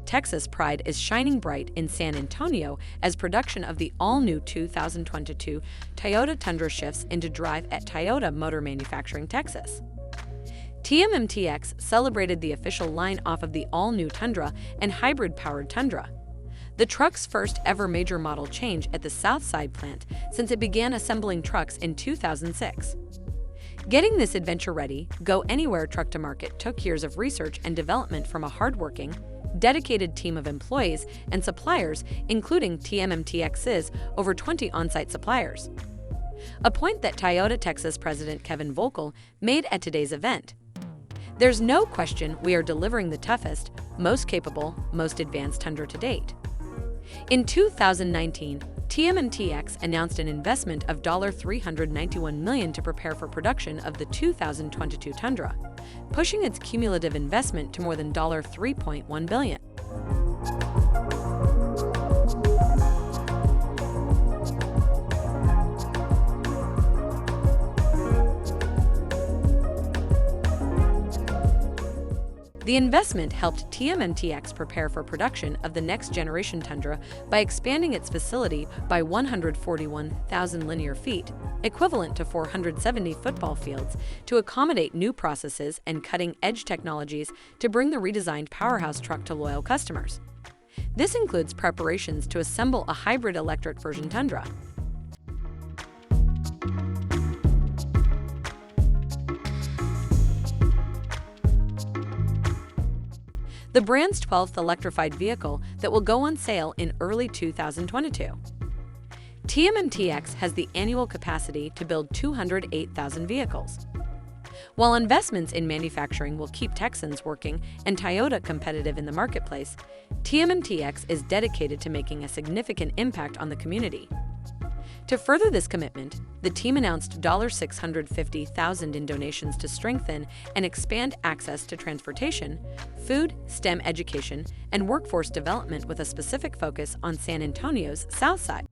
Texas pride is shining bright in San Antonio as production of the all-new 2022 Toyota Tundra shifts into drive at Toyota Motor Manufacturing, Texas. TMMTX celebrated the official line-off of the all-new Tundra and hybrid-powered Tundra, the truck's first ever major model change at the Southside plant since it began assembling trucks in 2006. Getting this adventure-ready, go-anywhere truck to market took years of research and development from a hardworking, dedicated team of employees and suppliers, including TMMTX's over 20 on-site suppliers. A point that Toyota Texas President Kevin Voelkel made at today's event. There's no question we are delivering the toughest, most capable, most advanced Tundra to date. In 2019, TMMTX announced an investment of $391 million to prepare for production of the 2022 Tundra, pushing its cumulative investment to more than $3.1 billion. The investment helped TMMTX prepare for production of the next-generation Tundra by expanding its facility by 141,000 linear feet, equivalent to 470 football fields, to accommodate new processes and cutting-edge technologies to bring the redesigned powerhouse truck to loyal customers. This includes preparations to assemble a hybrid electric version Tundra. The brand's 12th electrified vehicle that will go on sale in early 2022. TMMTX has the annual capacity to build 208,000 vehicles. While investments in manufacturing will keep Texans working and Toyota competitive in the marketplace, TMMTX is dedicated to making a significant impact on the community. To further this commitment, the team announced $650,000 in donations to strengthen and expand access to transportation, food, STEM education, and workforce development with a specific focus on San Antonio's South Side.